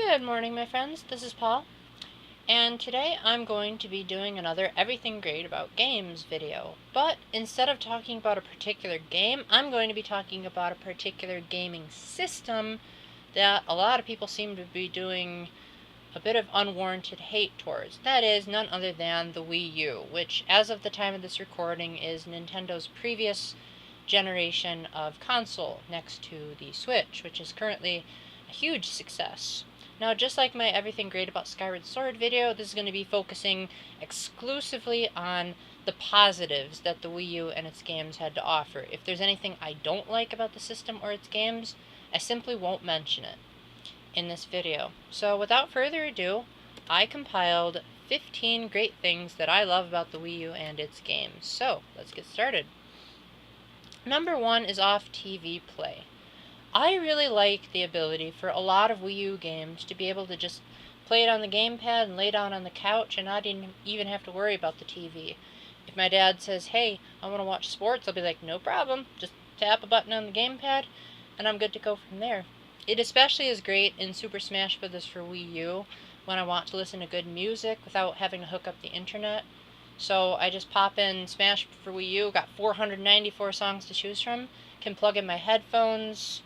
Good morning, my friends. This is Paul, and today I'm going to be doing another Everything Great About Games video. But instead of talking about a particular game, I'm going to be talking about a particular gaming system that a lot of people seem to be doing a bit of unwarranted hate towards. That is none other than the Wii U, which, as of the time of this recording, is Nintendo's previous generation of console next to the Switch, which is currently a huge success. Now, just like my Everything Great About Skyward Sword video, this is going to be focusing exclusively on the positives that the Wii U and its games had to offer. If there's anything I don't like about the system or its games, I simply won't mention it in this video. So without further ado, I compiled 15 great things that I love about the Wii U and its games. So let's get started. Number 1 is off TV play. I really like the ability for a lot of Wii U games to be able to just play it on the gamepad and lay down on the couch and not even have to worry about the TV. If my dad says, hey, I want to watch sports, I'll be like, no problem, just tap a button on the gamepad and I'm good to go from there. It especially is great in Super Smash Bros. For Wii U when I want to listen to good music without having to hook up the internet. So I just pop in Smash for Wii U, got 494 songs to choose from, can plug in my headphones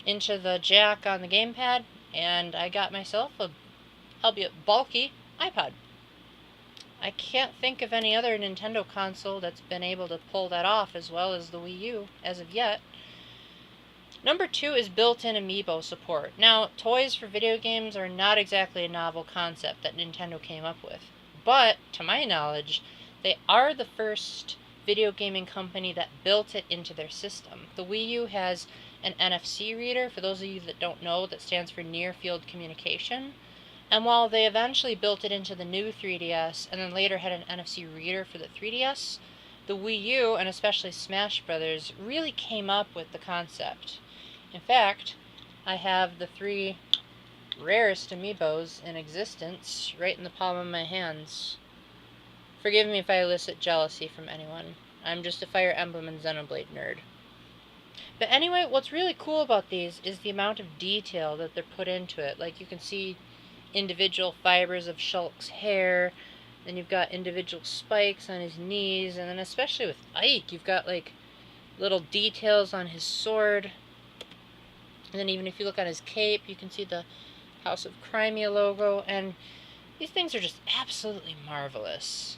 into the jack on the gamepad, and I got myself a, albeit bulky, iPod. I can't think of any other Nintendo console that's been able to pull that off as well as the Wii U as of yet. Number 2 is built-in amiibo support. Now, toys for video games are not exactly a novel concept that Nintendo came up with, but to my knowledge, they are the first video gaming company that built it into their system. The Wii U has an NFC reader, for those of you that don't know, that stands for Near Field Communication. And while they eventually built it into the new 3DS, and then later had an NFC reader for the 3DS, the Wii U, and especially Smash Bros., really came up with the concept. In fact, I have the 3 rarest amiibos in existence right in the palm of my hands. Forgive me if I elicit jealousy from anyone. I'm just a Fire Emblem and Xenoblade nerd. But anyway, what's really cool about these is the amount of detail that they're put into it. Like, you can see individual fibers of Shulk's hair, then you've got individual spikes on his knees, and then especially with Ike, you've got like little details on his sword. And then even if you look on his cape, you can see the House of Crimea logo, and these things are just absolutely marvelous.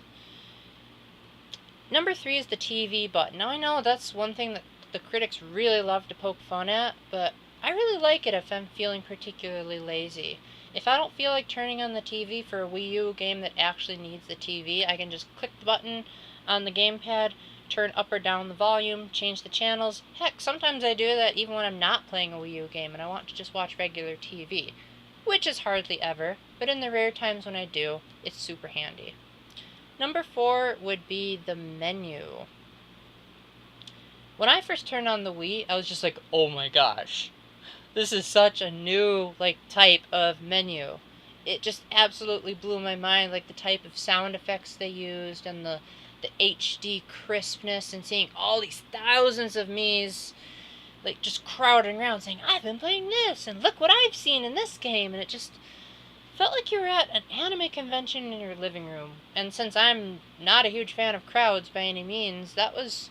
Number 3 is the TV button. Now I know that's one thing that the critics really love to poke fun at, but I really like it if I'm feeling particularly lazy. If I don't feel like turning on the TV for a Wii U game that actually needs the TV, I can just click the button on the gamepad, turn up or down the volume, change the channels. Heck, sometimes I do that even when I'm not playing a Wii U game and I want to just watch regular TV, which is hardly ever, but in the rare times when I do, it's super handy. Number 4 would be the menu. When I first turned on the Wii, I was just like, oh my gosh, this is such a new, type of menu. It just absolutely blew my mind, the type of sound effects they used and the HD crispness, and seeing all these thousands of Miis, just crowding around saying, I've been playing this, and look what I've seen in this game, and it just felt like you were at an anime convention in your living room. And since I'm not a huge fan of crowds by any means, that was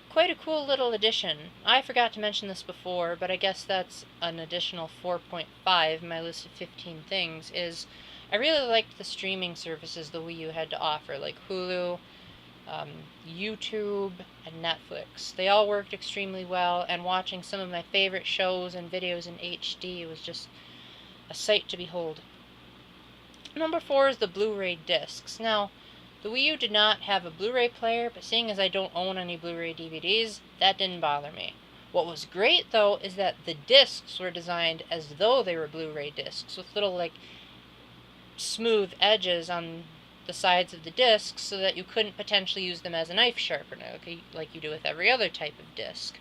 quite a cool little addition. I forgot to mention this before, but I guess that's an additional 4.5 in my list of 15 things, is I really liked the streaming services the Wii U had to offer, like Hulu, YouTube, and Netflix. They all worked extremely well, and watching some of my favorite shows and videos in HD was just a sight to behold. Number 4 is the Blu-ray discs. Now, the Wii U did not have a Blu-ray player, but seeing as I don't own any Blu-ray DVDs, that didn't bother me. What was great, though, is that the discs were designed as though they were Blu-ray discs, with little, smooth edges on the sides of the discs so that you couldn't potentially use them as a knife sharpener, like you do with every other type of disc.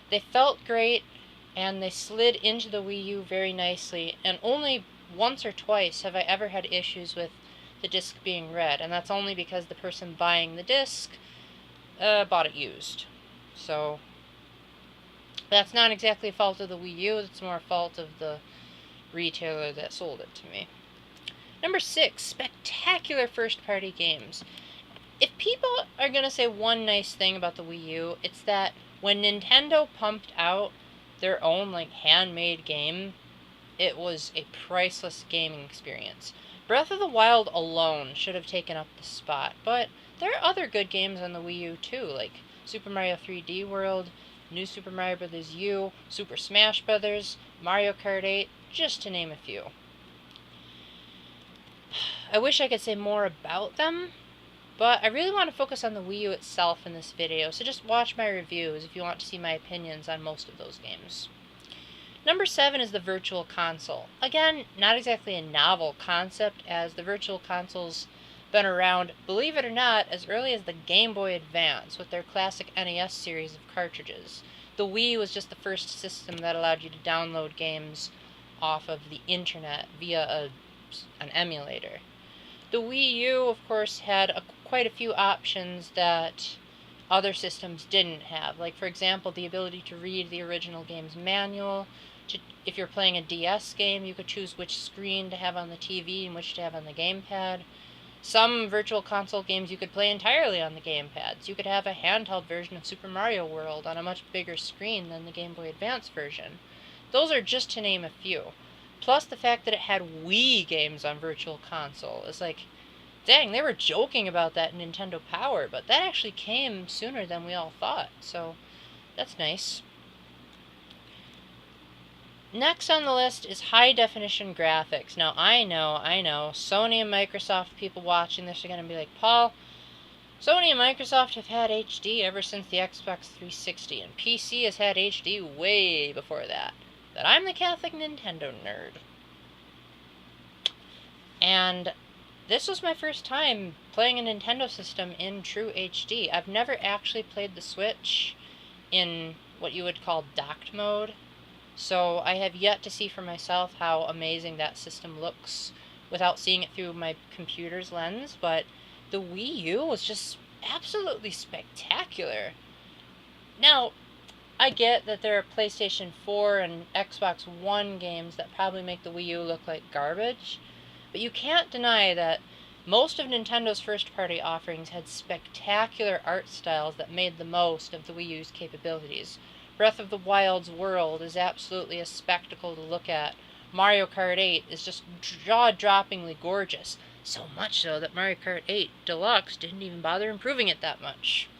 They felt great, and they slid into the Wii U very nicely, and only once or twice have I ever had issues with the disc being read, and that's only because the person buying the disc bought it used. So that's not exactly a fault of the Wii U, it's more a fault of the retailer that sold it to me. Number 6, spectacular first-party games. If people are going to say one nice thing about the Wii U, it's that when Nintendo pumped out their own handmade game, it was a priceless gaming experience. Breath of the Wild alone should have taken up the spot, but there are other good games on the Wii U too, like Super Mario 3D World, New Super Mario Bros. U, Super Smash Bros., Mario Kart 8, just to name a few. I wish I could say more about them, but I really want to focus on the Wii U itself in this video, so just watch my reviews if you want to see my opinions on most of those games. Number 7 is the Virtual Console. Again, not exactly a novel concept, as the Virtual Console's been around, believe it or not, as early as the Game Boy Advance with their classic NES series of cartridges. The Wii was just the first system that allowed you to download games off of the internet via an emulator. The Wii U, of course, had quite a few options that other systems didn't have. Like, for example, the ability to read the original game's manual. If you're playing a DS game, you could choose which screen to have on the TV and which to have on the gamepad. Some Virtual Console games you could play entirely on the gamepads. You could have a handheld version of Super Mario World on a much bigger screen than the Game Boy Advance version. Those are just to name a few. Plus the fact that it had Wii games on Virtual Console is dang, they were joking about that in Nintendo Power, but that actually came sooner than we all thought, so that's nice. Next on the list is high-definition graphics. Now, I know, Sony and Microsoft people watching this are going to be like, Paul, Sony and Microsoft have had HD ever since the Xbox 360, and PC has had HD way before that. But I'm the Catholic Nintendo nerd. And this was my first time playing a Nintendo system in true HD. I've never actually played the Switch in what you would call docked mode, so I have yet to see for myself how amazing that system looks without seeing it through my computer's lens, but the Wii U was just absolutely spectacular. Now, I get that there are PlayStation 4 and Xbox One games that probably make the Wii U look like garbage, but you can't deny that most of Nintendo's first-party offerings had spectacular art styles that made the most of the Wii U's capabilities. Breath of the Wild's world is absolutely a spectacle to look at. Mario Kart 8 is just jaw-droppingly gorgeous, so much so that Mario Kart 8 Deluxe didn't even bother improving it that much.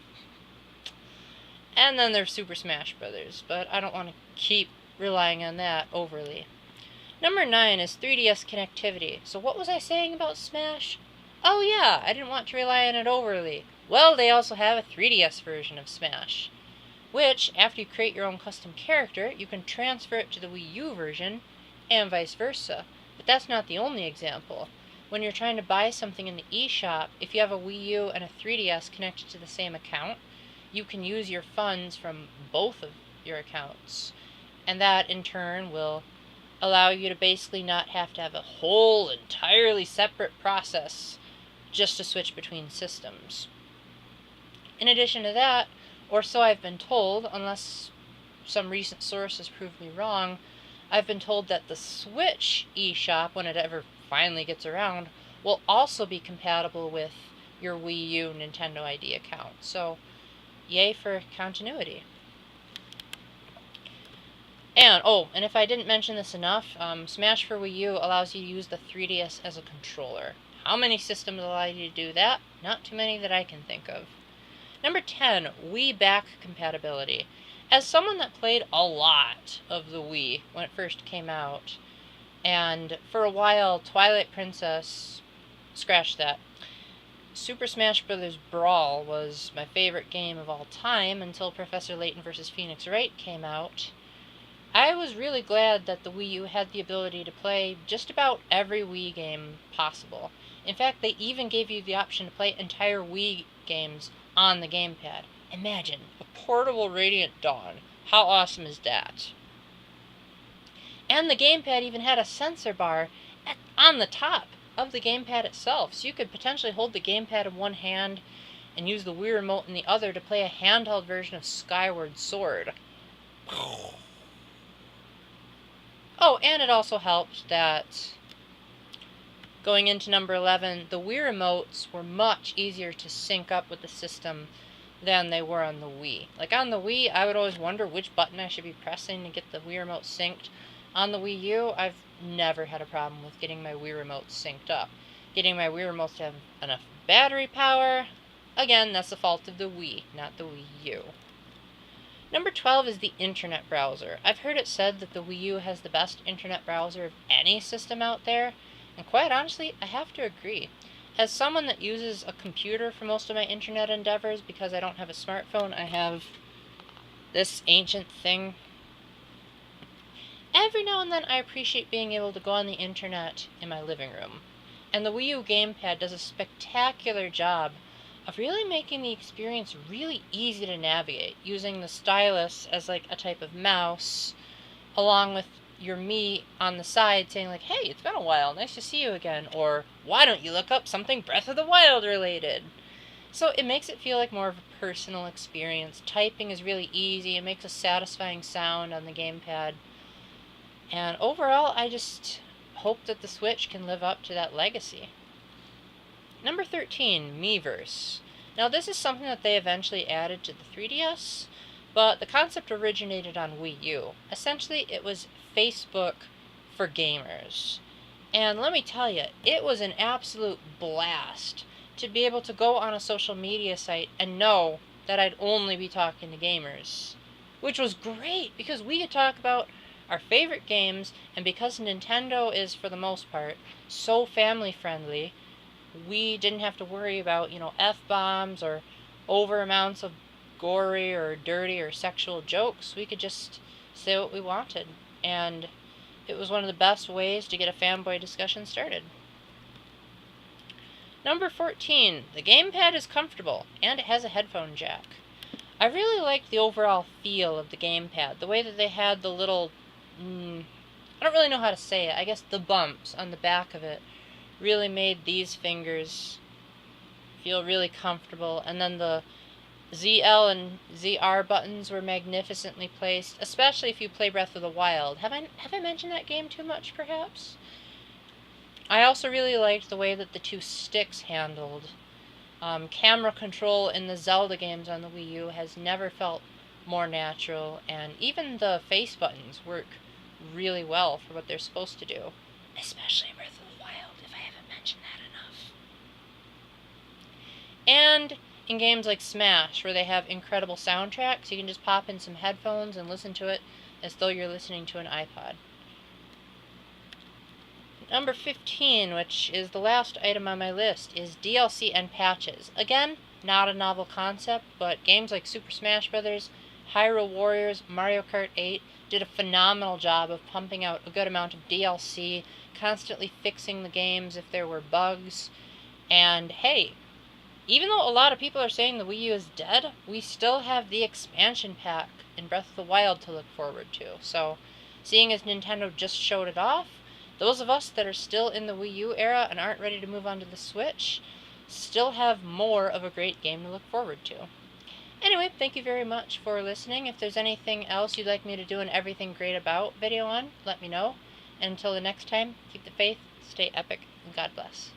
And then there's Super Smash Bros., but I don't want to keep relying on that overly. Number 9 is 3DS connectivity. So what was I saying about Smash? Oh yeah, I didn't want to rely on it overly. Well, they also have a 3DS version of Smash, which, after you create your own custom character, you can transfer it to the Wii U version, and vice versa. But that's not the only example. When you're trying to buy something in the eShop, if you have a Wii U and a 3DS connected to the same account, you can use your funds from both of your accounts. And that, in turn, will allow you to basically not have to have a whole entirely separate process just to switch between systems. In addition to that, or so I've been told, unless some recent sources prove me wrong, I've been told that the Switch eShop, when it ever finally gets around, will also be compatible with your Wii U Nintendo ID account. So, yay for continuity. And, and if I didn't mention this enough, Smash for Wii U allows you to use the 3DS as a controller. How many systems allow you to do that? Not too many that I can think of. Number 10, Wii back compatibility. As someone that played a lot of the Wii when it first came out, and for a while Twilight Princess, scratch that, Super Smash Bros. Brawl was my favorite game of all time until Professor Layton vs. Phoenix Wright came out. I was really glad that the Wii U had the ability to play just about every Wii game possible. In fact, they even gave you the option to play entire Wii games on the gamepad. Imagine, a portable Radiant Dawn. How awesome is that? And the gamepad even had a sensor bar on the top of the gamepad itself, so you could potentially hold the gamepad in one hand and use the Wii Remote in the other to play a handheld version of Skyward Sword. Oh, and it also helps that going into number 11, the Wii remotes were much easier to sync up with the system than they were on the Wii. Like on the Wii, I would always wonder which button I should be pressing to get the Wii remote synced. On the Wii U, I've never had a problem with getting my Wii remote synced up. Getting my Wii remote to have enough battery power, again, that's the fault of the Wii, not the Wii U. Number 12 is the internet browser. I've heard it said that the Wii U has the best internet browser of any system out there, and quite honestly, I have to agree. As someone that uses a computer for most of my internet endeavors, because I don't have a smartphone, I have this ancient thing. Every now and then I appreciate being able to go on the internet in my living room. And the Wii U gamepad does a spectacular job of really making the experience really easy to navigate, using the stylus as like a type of mouse, along with your me on the side saying like, hey, it's been a while, nice to see you again, or why don't you look up something Breath of the Wild related? So it makes it feel like more of a personal experience. Typing is really easy, it makes a satisfying sound on the gamepad, and overall I just hope that the Switch can live up to that legacy. Number 13, Miiverse. Now this is something that they eventually added to the 3DS, but the concept originated on Wii U. Essentially, it was Facebook for gamers. And let me tell you, it was an absolute blast to be able to go on a social media site and know that I'd only be talking to gamers. Which was great, because we could talk about our favorite games, and because Nintendo is, for the most part, so family-friendly, we didn't have to worry about, F-bombs or over amounts of gory or dirty or sexual jokes. We could just say what we wanted, and it was one of the best ways to get a fanboy discussion started. Number 14, the gamepad is comfortable, and it has a headphone jack. I really liked the overall feel of the gamepad, the way that they had the little, I don't really know how to say it, I guess the bumps on the back of it really made these fingers feel really comfortable, and then the ZL and ZR buttons were magnificently placed, especially if you play Breath of the Wild. Have I mentioned that game too much, perhaps? I also really liked the way that the two sticks handled. Camera control in the Zelda games on the Wii U has never felt more natural, and even the face buttons work really well for what they're supposed to do. Especially Breath of the Wild, if I haven't mentioned that enough. And in games like Smash, where they have incredible soundtracks, you can just pop in some headphones and listen to it as though you're listening to an iPod. Number 15, which is the last item on my list, is DLC and patches. Again, not a novel concept, but games like Super Smash Bros., Hyrule Warriors, Mario Kart 8 did a phenomenal job of pumping out a good amount of DLC, constantly fixing the games if there were bugs. And hey, even though a lot of people are saying the Wii U is dead, we still have the expansion pack in Breath of the Wild to look forward to. So, seeing as Nintendo just showed it off, those of us that are still in the Wii U era and aren't ready to move on to the Switch still have more of a great game to look forward to. Anyway, thank you very much for listening. If there's anything else you'd like me to do an Everything Great About video on, let me know. And until the next time, keep the faith, stay epic, and God bless.